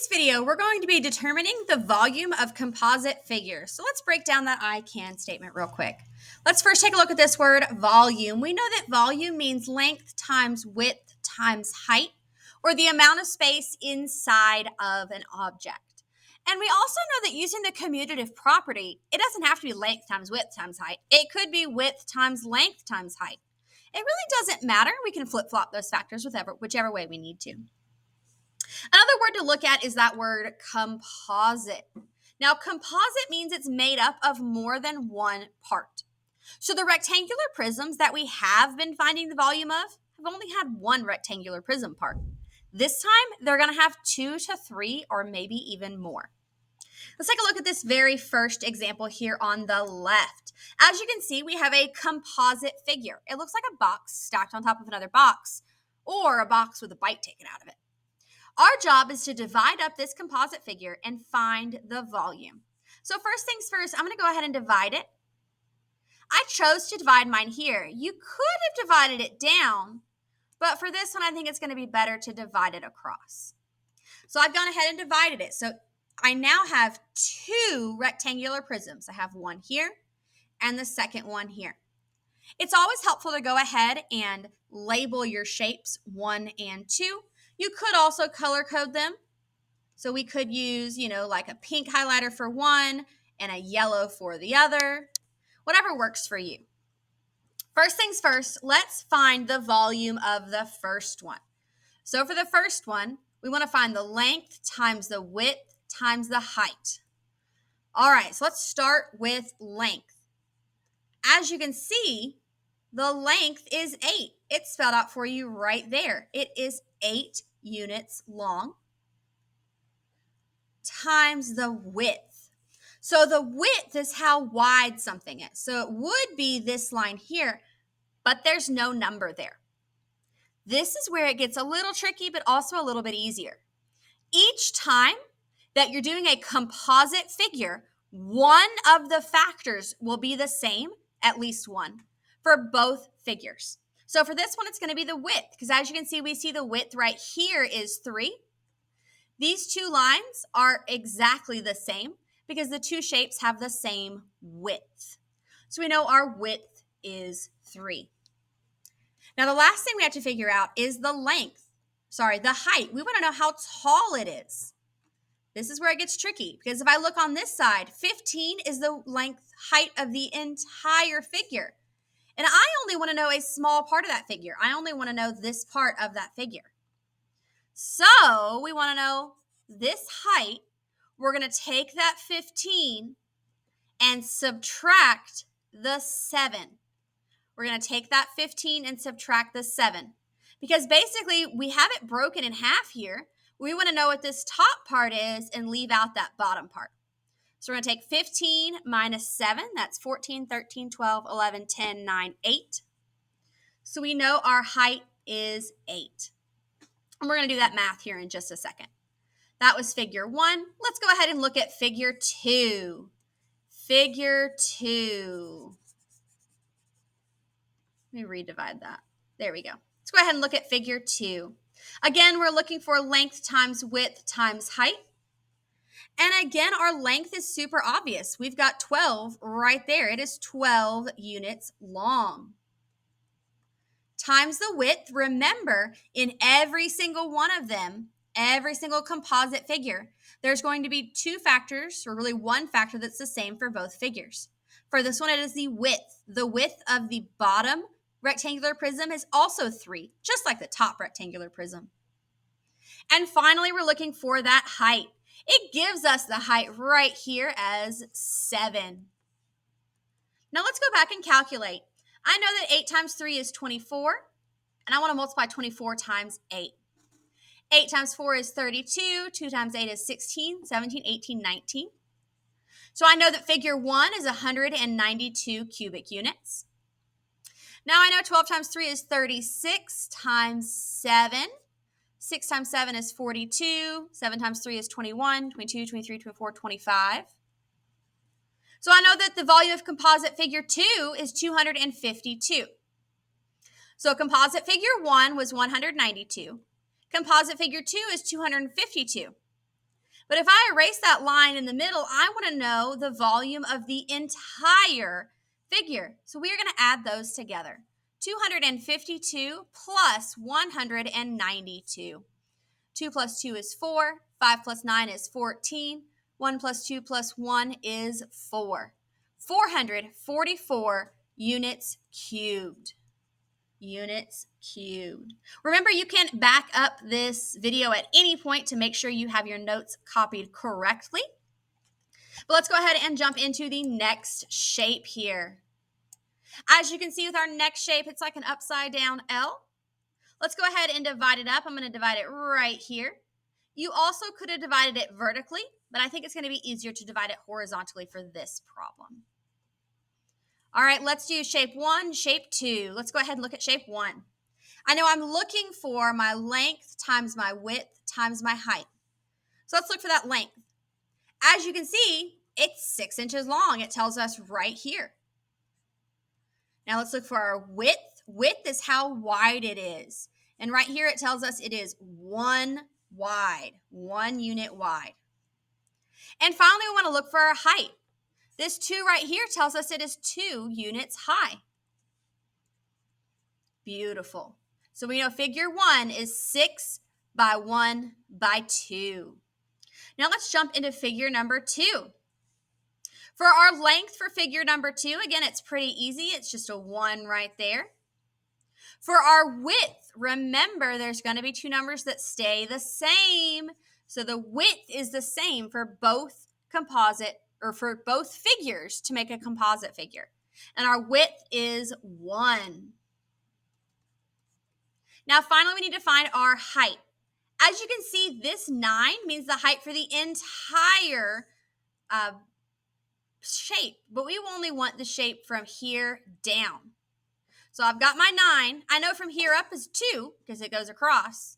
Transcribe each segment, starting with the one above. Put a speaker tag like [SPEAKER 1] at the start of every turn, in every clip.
[SPEAKER 1] this video, we're going to be determining the volume of composite figures. So let's break down that I can statement real quick. Let's first take a look at this word volume. We know that volume means length times width times height, or the amount of space inside of an object. And we also know that using the commutative property, it doesn't have to be length times width times height. It could be width times length times height. It really doesn't matter. We can flip-flop those factors whichever way we need to. Another word to look at is that word composite. Now, composite means it's made up of more than one part. So the rectangular prisms that we have been finding the volume of have only had one rectangular prism part. This time, they're going to have 2 to 3 or maybe even more. Let's take a look at this very first example here on the left. As you can see, we have a composite figure. It looks like a box stacked on top of another box, or a box with a bite taken out of it. Our job is to divide up this composite figure and find the volume. So first things first, I'm going to go ahead and divide it. I chose to divide mine here. You could have divided it down, but for this one, I think it's going to be better to divide it across. So I've gone ahead and divided it. So I now have 2 rectangular prisms. I have one here and the second one here. It's always helpful to go ahead and label your shapes 1 and 2. You could also color code them. So we could use, like a pink highlighter for one and a yellow for the other. Whatever works for you. First things first, let's find the volume of the first one. So for the first one, we want to find the length times the width times the height. All right, so let's start with length. As you can see, the length is 8. It's spelled out for you right there. It is 8 units long times the width. So the width is how wide something is. So it would be this line here, but there's no number there. This is where it gets a little tricky, but also a little bit easier. Each time that you're doing a composite figure, one of the factors will be the same, at least one, for both figures. So for this one, it's going to be the width, because as you can see, we see the width right here is 3. These 2 lines are exactly the same because the 2 shapes have the same width. So we know our width is 3. Now, the last thing we have to figure out is the height. We want to know how tall it is. This is where it gets tricky, because if I look on this side, 15 is the height of the entire figure. And I only want to know a small part of that figure. I only want to know this part of that figure. So we want to know this height. We're going to take that 15 and subtract the 7. We're going to take that 15 and subtract the 7. Because basically, we have it broken in half here. We want to know what this top part is and leave out that bottom part. So we're going to take 15 minus 7. That's 14, 13, 12, 11, 10, 9, 8. So we know our height is 8. And we're going to do that math here in just a second. That was figure 1. Let's go ahead and look at figure 2. Figure 2. Let me redivide that. There we go. Let's go ahead and look at figure 2. Again, we're looking for length times width times height. And again, our length is super obvious. We've got 12 right there. It is 12 units long. Times the width. Remember, in every single one of them, every single composite figure, there's going to be 2 factors, or really 1 factor that's the same for both figures. For this one, it is the width. The width of the bottom rectangular prism is also 3, just like the top rectangular prism. And finally, we're looking for that height. It gives us the height right here as 7. Now let's go back and calculate. I know that 8 times 3 is 24, and I want to multiply 24 times 8. 8 times 4 is 32, 2 times 8 is 16, 17, 18, 19. So I know that figure 1 is 192 cubic units. Now I know 12 times 3 is 36 times 7. 6 times 7 is 42. 7 times 3 is 21, 22, 23, 24, 25. So I know that the volume of composite figure 2 is 252. So composite figure 1 was 192. Composite figure 2 is 252. But if I erase that line in the middle, I want to know the volume of the entire figure. So we are going to add those together. 252 plus 192. 2 plus 2 is 4. 5 plus 9 is 14. 1 plus 2 plus 1 is 4. 444 units cubed. Units cubed. Remember, you can back up this video at any point to make sure you have your notes copied correctly. But let's go ahead and jump into the next shape here. As you can see with our next shape, it's like an upside down L. Let's go ahead and divide it up. I'm going to divide it right here. You also could have divided it vertically, but I think it's going to be easier to divide it horizontally for this problem. All right, let's do shape 1, shape 2. Let's go ahead and look at shape 1. I know I'm looking for my length times my width times my height. So let's look for that length. As you can see, it's 6 inches long. It tells us right here. Now let's look for our width. Width is how wide it is. And right here it tells us it is 1 wide, 1 unit wide. And finally, we want to look for our height. This 2 right here tells us it is 2 units high. Beautiful. So we know figure 1 is 6 by 1 by 2. Now let's jump into figure number 2. For our length for figure number 2, again, it's pretty easy. It's just a 1 right there. For our width, remember there's going to be 2 numbers that stay the same. So the width is the same for both composite or for both figures to make a composite figure. And our width is 1. Now finally we need to find our height. As you can see, this 9 means the height for the entire shape, but we only want the shape from here down. So I've got my 9. I know from here up is 2 because it goes across.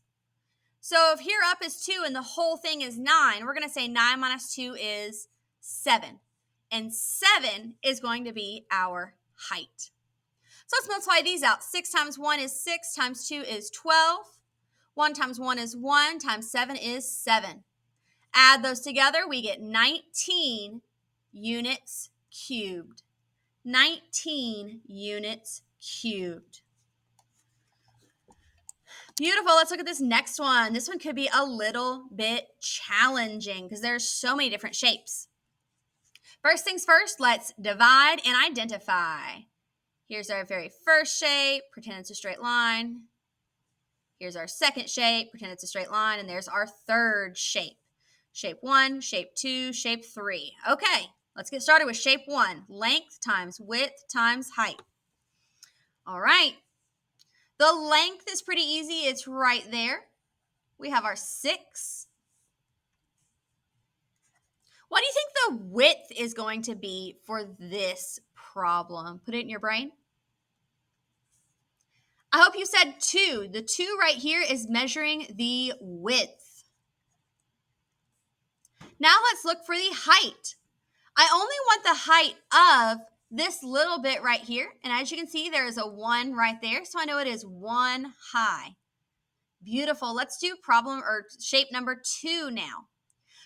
[SPEAKER 1] So if here up is 2 and the whole thing is 9, we're going to say 9 minus 2 is 7. And 7 is going to be our height. So let's multiply these out. 6 times 1 is 6 times 2 is 12. 1 times 1 is 1 times 7 is 7. Add those together, we get 19 units cubed. 19 units cubed. Beautiful. Let's look at this next one. This one could be a little bit challenging because there's so many different shapes. First things first, let's divide and identify. Here's our very first shape. Pretend it's a straight line. Here's our second shape. Pretend it's a straight line. And there's our third shape. Shape 1, shape 2, shape 3. Okay, let's get started with shape 1. Length times width times height. All right. The length is pretty easy. It's right there. We have our 6. What do you think the width is going to be for this problem? Put it in your brain. I hope you said 2. The 2 right here is measuring the width. Now let's look for the height. I only want the height of this little bit right here. And as you can see, there is a 1 right there. So I know it is 1 high. Beautiful. Let's do problem or shape number 2 now.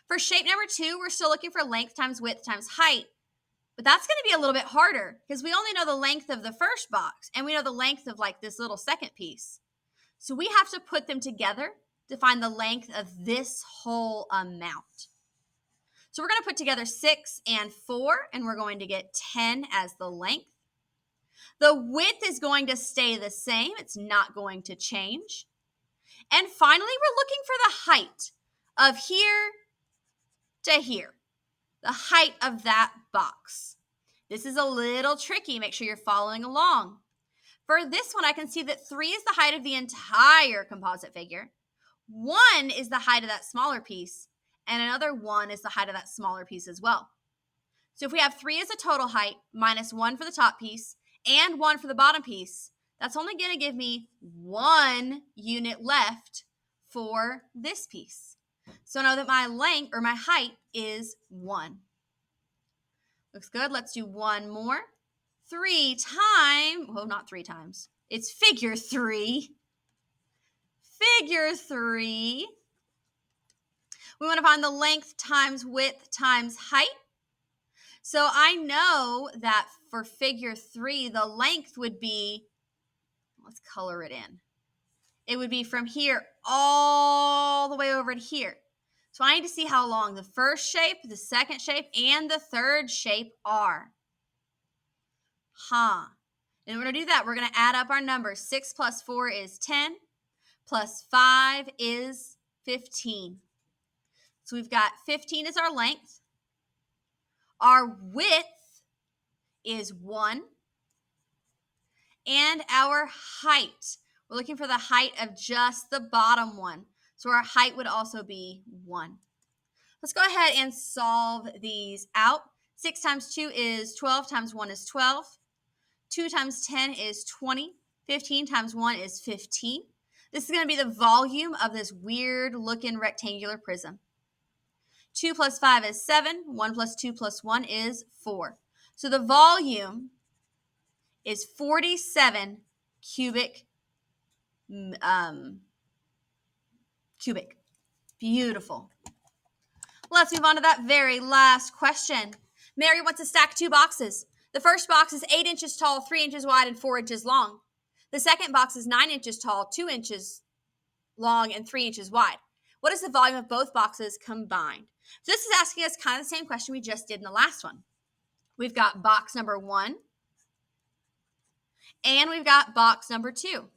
[SPEAKER 1] For shape number 2, we're still looking for length times width times height. But that's going to be a little bit harder because we only know the length of the first box and we know the length of like this little second piece. So we have to put them together to find the length of this whole amount. So we're going to put together 6 and 4 and we're going to get 10 as the length. The width is going to stay the same. It's not going to change. And finally, we're looking for the height of here to here. The height of that box. This is a little tricky. Make sure you're following along. For this one, I can see that 3 is the height of the entire composite figure. 1 is the height of that smaller piece. And another 1 is the height of that smaller piece as well. So if we have 3 as a total height, minus 1 for the top piece, and 1 for the bottom piece, that's only going to give me 1 unit left for this piece. So now that my length or my height is 1. Looks good. Let's do one more. 3 times, well, not 3 times. It's figure 3. Figure 3. We want to find the length times width times height. So I know that for figure 3, the length would be, let's color it in. It would be from here all the way over to here. So I need to see how long the first shape, the second shape, and the third shape are. And we're going to do that. We're going to add up our numbers. 6 plus 4 is 10, plus 5 is 15. So we've got 15 is our length. Our width is 1. And our height, we're looking for the height of just the bottom one. So our height would also be 1. Let's go ahead and solve these out. 6 times 2 is 12, times 1 is 12. 2 times 10 is 20. 15 times 1 is 15. This is going to be the volume of this weird looking rectangular prism. 2 plus 5 is 7. 1 plus 2 plus 1 is 4. So the volume is 47 cubic. Beautiful. Let's move on to that very last question. Mary wants to stack 2 boxes. The first box is 8 inches tall, 3 inches wide, and 4 inches long. The second box is 9 inches tall, 2 inches long, and 3 inches wide. What is the volume of both boxes combined? So this is asking us kind of the same question we just did in the last one. We've got box number 1, and we've got box number 2.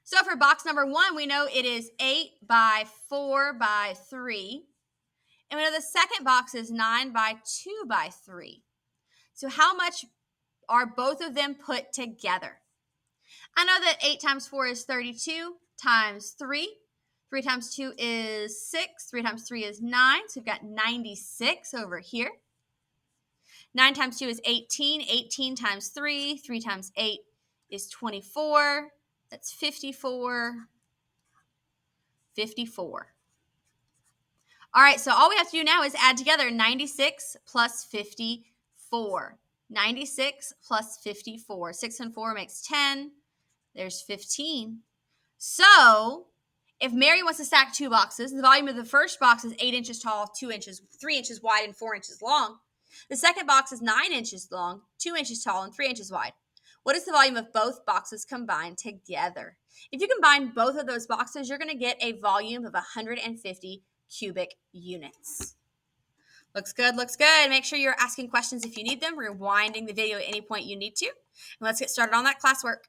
[SPEAKER 1] So for box number 1, we know it is 8 by 4 by 3. And we know the second box is 9 by 2 by 3. So how much are both of them put together? I know that 8 times 4 is 32 times 3. 3 times 2 is 6. 3 times 3 is 9. So we've got 96 over here. 9 times 2 is 18. 18 times 3. 3 times 8 is 24. That's 54. 54. All right, so all we have to do now is add together 96 plus 54. 96 plus 54. 6 and 4 makes 10. There's 15. So if Mary wants to stack 2 boxes, the volume of the first box is 8 inches tall, 2 inches, 3 inches wide, and 4 inches long. The second box is 9 inches long, 2 inches tall, and 3 inches wide. What is the volume of both boxes combined together? If you combine both of those boxes, you're going to get a volume of 150 cubic units. Looks good, looks good. Make sure you're asking questions if you need them, rewinding the video at any point you need to. And let's get started on that classwork.